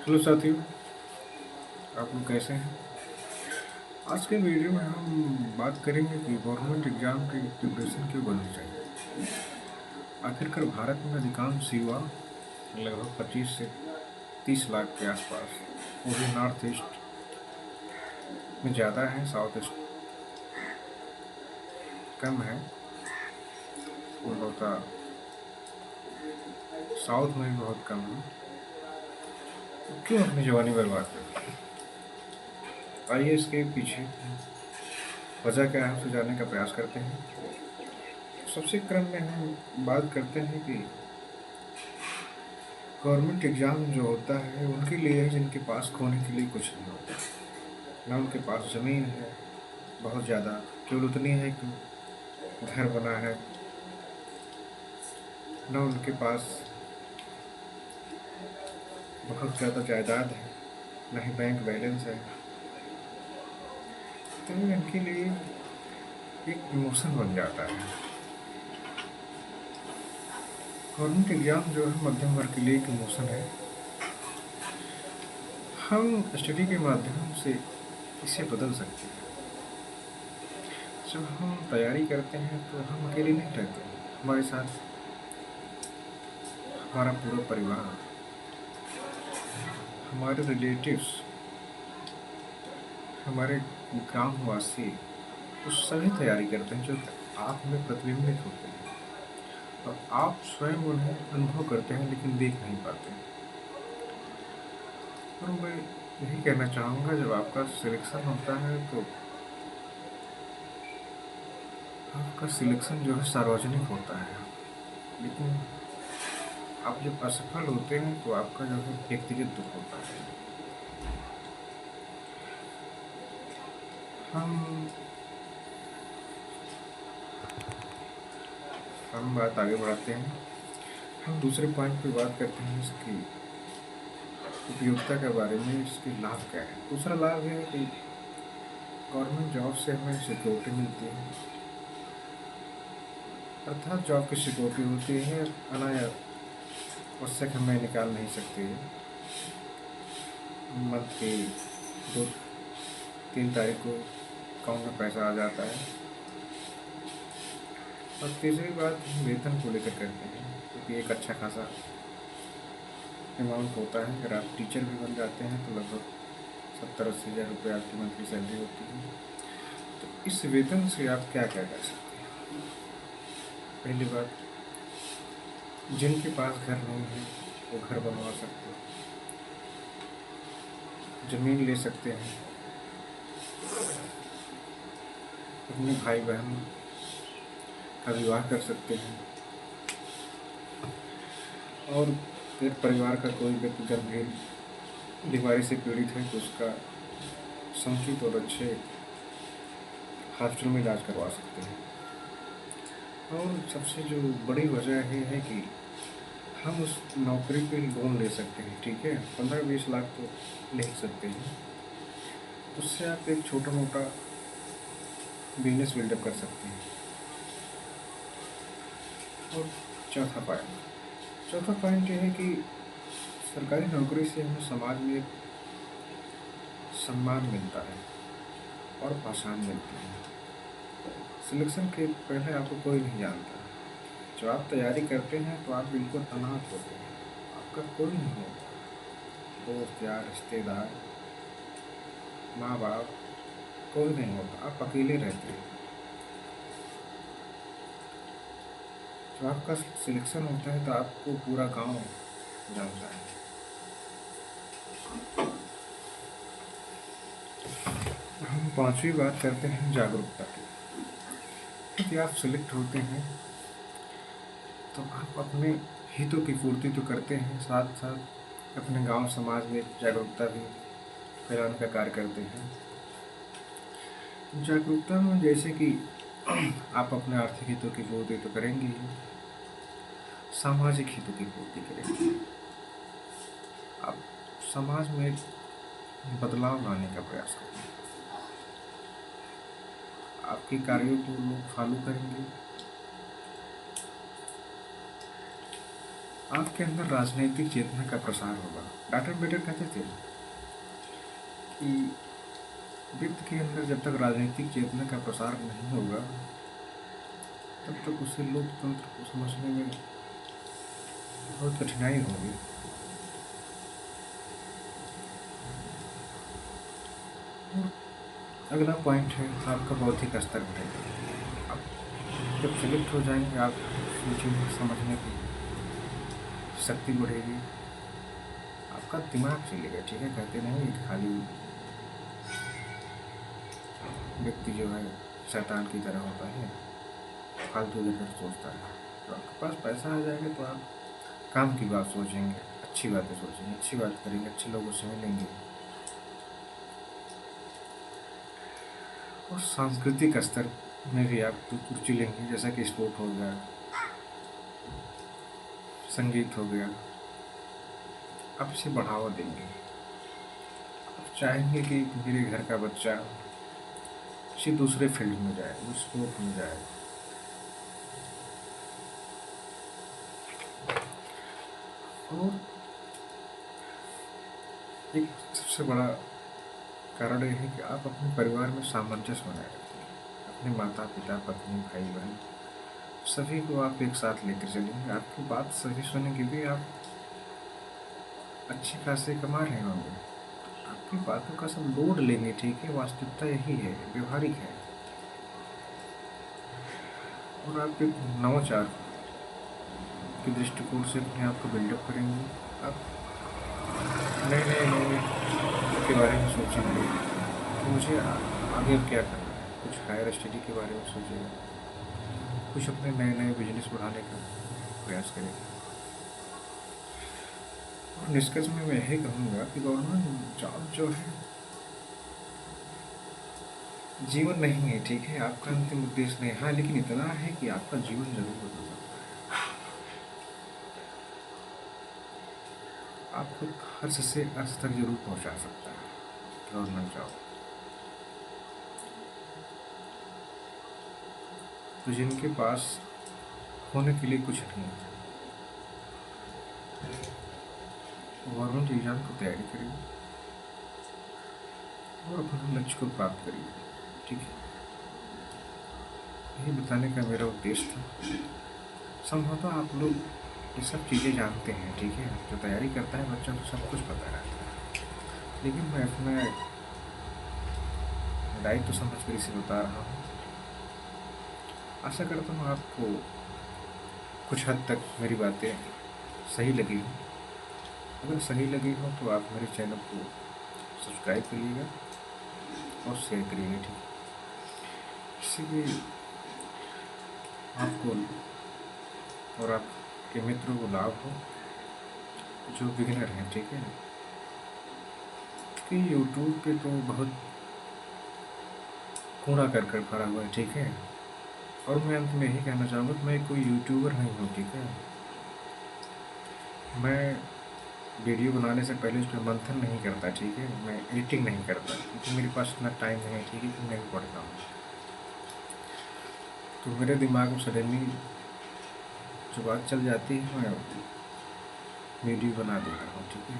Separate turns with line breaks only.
Hello साथियों, आप लोग कैसे हैं? आज के वीडियो में हम बात करेंगे कि गवर्नमेंट एग्जाम की प्रिपरेशन क्यों करनी चाहिए। आखिरकार भारत में अधिकांश युवा लगभग 25 से 30 लाख के आसपास, वो भी नॉर्थ ईस्ट में ज़्यादा है, साउथ ईस्ट कम है। संभवतः साउथ में भी बहुत कम है। तो क्यों अपनी जवानी बर्बाद करें? आइए इसके पीछे वजह क्या है उसे जानने का प्रयास करते हैं। सबसे क्रम में हम बात करते हैं कि गवर्नमेंट एग्ज़ाम जो होता है उनके लिए है जिनके पास खोने के लिए कुछ नहीं होता। ना उनके पास ज़मीन है बहुत ज़्यादा, केवल उतनी है कि घर बना है, ना उनके पास बहुत ज़्यादा जायदाद है, ना ही बैंक बैलेंस है। तो इनके लिए एक इमोशन बन जाता है। गवर्नमेंट एग्ज़ाम जो है मध्यम वर्ग के लिए एक इमोशन है। हम स्टडी के माध्यम से इसे बदल सकते हैं। जब हम तैयारी करते हैं तो हम अकेले नहीं रहते, हमारे साथ हमारा पूरा परिवार, हमारे रिलेटिव्स, हमारे ग्रामवासी, वो सभी तैयारी करते हैं जो कि आप में प्रतिबिंबित होते हैं और आप स्वयं उन्हें अनुभव करते हैं लेकिन देख नहीं पाते। और मैं यही कहना चाहूँगा, जब आपका सिलेक्शन होता है तो आपका सिलेक्शन जो है सार्वजनिक होता है, लेकिन आप जब असफल होते हैं तो आपका जो है व्यक्तिगत दुख होता है। हम हम बात आगे बढ़ाते हैं। हम दूसरे पॉइंट पे बात करते हैं इसकी उपयोगिता के बारे में, इसके लाभ क्या है। दूसरा लाभ है कि गवर्नमेंट जॉब से हमें सिक्योरिटी मिलती है, अर्थात जॉब की सिक्योरिटी होती है, अनायास उससे हमें निकाल नहीं सकते। मंथ की 2-3 तारीख को अकाउंट में पैसा आ जाता है। और तीसरी बात हम वेतन को लेकर करते हैं, क्योंकि एक अच्छा खासा अमाउंट होता है। अगर आप टीचर भी बन जाते हैं तो लगभग 70-80 हज़ार रुपये आपकी मंथली सैलरी होती है। तो इस वेतन से आप क्या क्या कर सकते हैं? पहली बात, जिनके पास घर नहीं है वो घर बनवा सकते हैं, ज़मीन ले सकते हैं, अपने भाई बहन का विवाह कर सकते हैं, और फिर परिवार का कोई व्यक्ति गंभीर बीमारी से पीड़ित है तो उसका समुचित और अच्छे हॉस्पिटल में इलाज करवा सकते हैं। और सबसे जो बड़ी वजह ये है कि हम उस नौकरी पे लोन ले सकते हैं। ठीक है, 15-20 लाख तो ले ही सकते हैं, उससे आप एक छोटा मोटा बिजनेस बिल्डअप कर सकते हैं। और चौथा पॉइंट ये है कि सरकारी नौकरी से हमें समाज में एक सम्मान मिलता है और पहचान मिलती है। सिलेक्शन के पहले आपको कोई नहीं जानता। जब आप तैयारी करते हैं तो आप बिल्कुल अनाथ होते हैं, आपका कोई नहीं होता, दोस्त यार रिश्तेदार माँ बाप कोई नहीं होता, आप अकेले रहते हैं। जब आपका सिलेक्शन होता है तो आपको पूरा गांव जानता है। हम पांचवी बात करते हैं जागरूकता की। यदि आप सिलेक्ट होते हैं तो आप अपने हितों की पूर्ति तो करते हैं, साथ साथ अपने गांव समाज में जागरूकता भी फैलाने का कार्य करते हैं। जागरूकता में जैसे कि आप अपने आर्थिक हितों की पूर्ति तो करेंगे ही, सामाजिक हितों की पूर्ति करेंगे। आप समाज में बदलाव लाने का प्रयास करेंगे, आपके कार्यों को लोग फॉलो करेंगे, आपके अंदर राजनीतिक चेतना का प्रसार होगा। डॉक्टर बेटर कहते थे कि व्यक्ति के अंदर जब तक राजनीतिक चेतना का प्रसार नहीं होगा तब तक उसे लोकतंत्र को समझने में बहुत कठिनाई होगी। और अगला पॉइंट है आपका बौद्धिक स्तर बढ़ेगा। आप जब सिलेक्ट हो जाएंगे आप सोचेंगे, समझने की शक्ति बढ़ेगी, आपका दिमाग चलेगा। ठीक है, कहते नहीं खाली व्यक्ति जो है शैतान की तरह होता है, फालतू इधर सोचता है। तो आपके पास पैसा आ जाएगा तो आप काम की बात सोचेंगे, अच्छी बातें सोचेंगे, अच्छी बात करेंगे, अच्छे लोगों से मिलेंगे। और सांस्कृतिक स्तर में भी आप रुचि लेंगे, जैसा कि स्पोर्ट हो गया, संगीत हो गया, आप इसे बढ़ावा देंगे। आप चाहेंगे कि मेरे घर का बच्चा किसी दूसरे फील्ड में जाए, वो स्पोर्ट में जाए। और एक सबसे बड़ा कारण यह है कि आप अपने परिवार में सामंजस्य बनाए रखें। अपने माता पिता, पत्नी, भाई बहन सभी को आप एक साथ लेकर चलेंगे। आपकी बात सभी सुनेंगे भी, आप अच्छे खासे कमा रहे होंगे, आपकी बातों का सब लोड लेंगे। ठीक है, वास्तविकता यही है, व्यवहारिक है। और आप एक नवाचार के दृष्टिकोण से अपने आप को बिल्डअप करेंगे। आप नए नए लोगों के बारे में सोचेंगे कि मुझे आगे क्या करना है, कुछ हायर स्टडी के बारे में सोचेंगे, कुछ अपने नए नए बिजनेस बढ़ाने का प्रयास करेंगे। और निष्कर्ष में मैं यही कहूँगा कि गवर्नमेंट जॉब जो है जीवन नहीं है। ठीक है, आपका अंतिम उद्देश्य नहीं। हाँ, लेकिन इतना है कि आपका जीवन जरूर बदल सकता है। आपको हर्ष से अर्श तक जरूर पहुंचा सकता है गवर्नमेंट जॉब। तो जिनके पास होने के लिए कुछ नहीं है, गवर्नमेंट एग्जाम की तैयारी करिए और अपने लक्ष्य को प्राप्त करिए। ठीक है, यही बताने का मेरा उद्देश्य था। संभवतः आप लोग ये सब चीज़ें जानते हैं। ठीक है, जो तैयारी करता है बच्चों को सब कुछ पता रहता है, लेकिन मैं अपना दायित्व समझ कर इसे बता रहा हूँ। आशा करता हूँ आपको कुछ हद तक मेरी बातें सही लगी हो। अगर सही लगी हो तो आप मेरे चैनल को सब्सक्राइब करिएगा और शेयर करिएगा। ठीक है, इससे आपको और आपके मित्रों को लाभ हो जो बिगिनर हैं। ठीक है, कि यूट्यूब पे तो बहुत कूड़ा कर भरा हुआ है। ठीक है, और मैं अंत में यही कहना चाहूँगा कि मैं कोई यूट्यूबर नहीं हूँ। ठीक है, मैं वीडियो बनाने से पहले उस पर मंथन नहीं करता। ठीक है, मैं एडिटिंग नहीं करता क्योंकि मेरे पास इतना टाइम नहीं है। ठीक है, कि नहीं पढ़ता हूँ, तो मेरे दिमाग में सडनली जो बात चल जाती है मैं वीडियो बना देता हूँ। ठीक है,